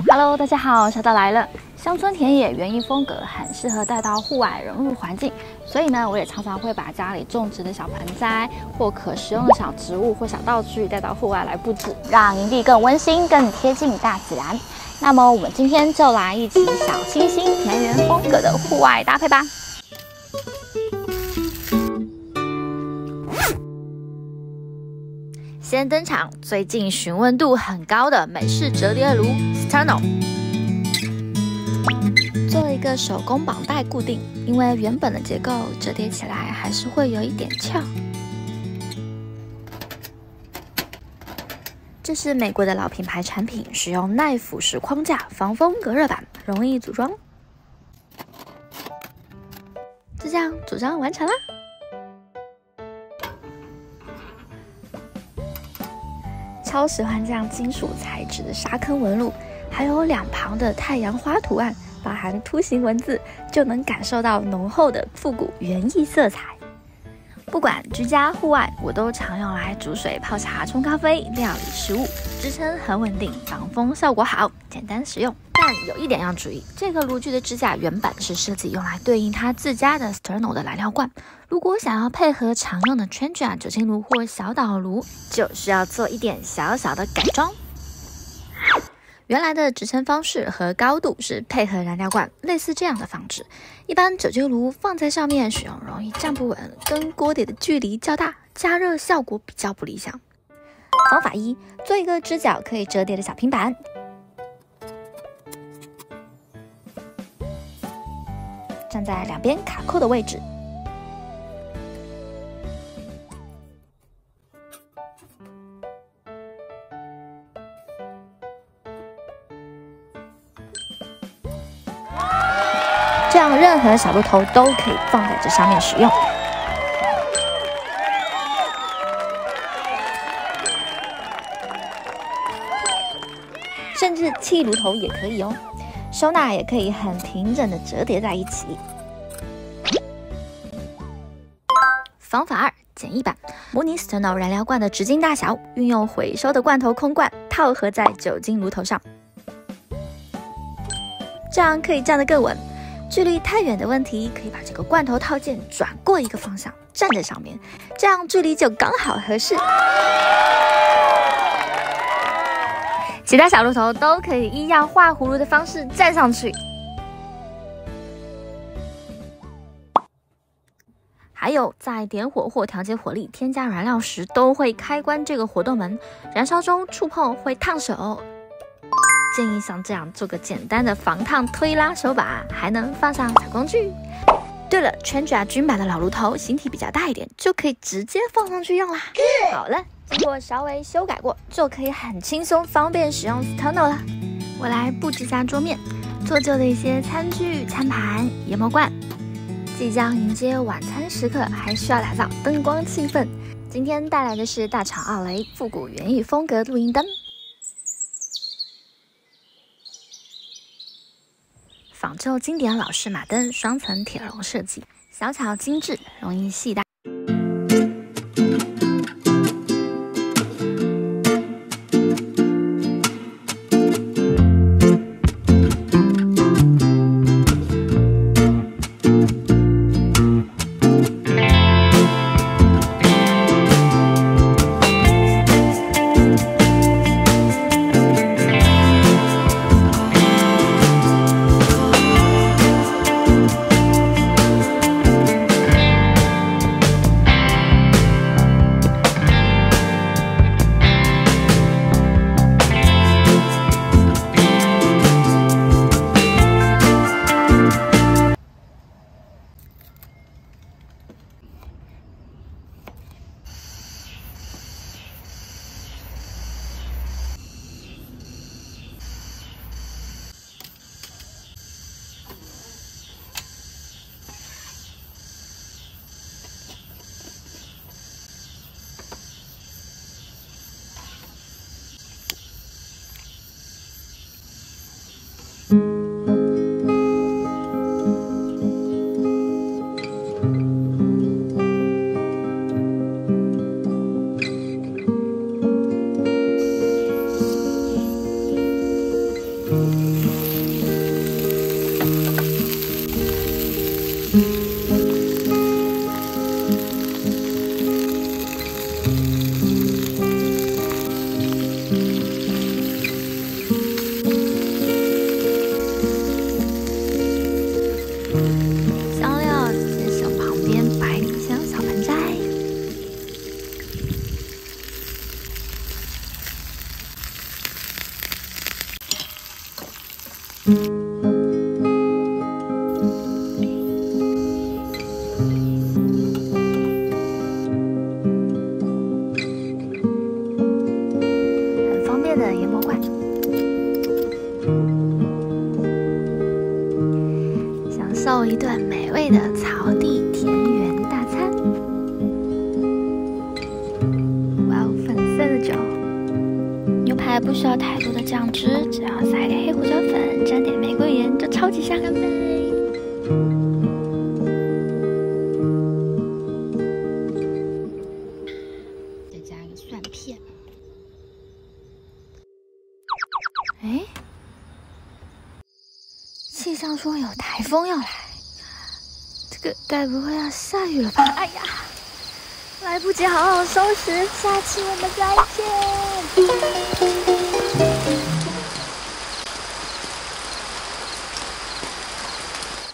Hello， 大家好，小岛来了。乡村田野园艺风格很适合带到户外融入环境，所以呢，我也常常会把家里种植的小盆栽或可食用的小植物或小道具带到户外来布置，让营地更温馨、更贴近大自然。那么，我们今天就来一起小清新田园风格的户外搭配吧。先登场，最近询问度很高的美式折叠炉 Sterno。做了一个手工绑带固定，因为原本的结构折叠起来还是会有一点翘。这是美国的老品牌产品，使用耐腐蚀框架、防风隔热板，容易组装。就这样组装完成啦。超喜欢这样金属材质的沙坑纹路，还有两旁的太阳花图案，包含凸形文字，就能感受到浓厚的复古园艺色彩。不管居家户外，我都常用来煮水、泡茶、冲咖啡、料理食物，支撑很稳定，防风效果好，简单实用。但有一点要注意，这个炉具的支架原本是设计用来对应它自家的 Sterno 的燃料罐，如果想要配合常用的 Chandra 酒精炉或小岛炉，就需要做一点小小的改装。原来的支撑方式和高度是配合燃料罐，类似这样的放置。一般酒精炉放在上面使用容易站不稳，跟锅底的距离较大，加热效果比较不理想。方法一，做一个支脚可以折叠的小平板，站在两边卡扣的位置。这样任何小炉头都可以放在这上面使用。甚至气炉头也可以哦，收纳也可以很平整的折叠在一起。方法二，简易版，模拟 Sterno 燃料罐的直径大小，运用回收的罐头空罐套合在酒精炉头上，这样可以站得更稳。距离太远的问题，可以把这个罐头套件转过一个方向，站在上面，这样距离就刚好合适。其他小炉头都可以一样画葫芦的方式站上去。还有，在点火或调节火力、添加燃料时，都会开关这个活动门，燃烧中触碰会烫手。建议像这样做个简单的防烫推拉手把，还能放上小工具。对了 ，Chandra 均版的老炉头形体比较大一点，就可以直接放上去用啦。好了，经过稍微修改过，就可以很轻松方便使用 Sterno 了。我来布置下桌面，做旧的一些餐具、餐盘、研磨罐。即将迎接晚餐时刻，还需要打造灯光气氛。今天带来的是大厂奥雷复古园艺风格露营灯。仿旧经典老式马灯，双层铁笼设计，小巧精致，容易携带。很方便的研磨罐。享受一顿美味的草地田园大餐。哇哦，粉色的酒。牛排不需要太多的酱汁，只要撒一点黑胡椒粉，沾点玫瑰盐，就超级香了呗。再加一个蒜片。哎，气象说有台风要来，这个该不会要下雨了吧？哎呀，来不及好好收拾，下期我们再见。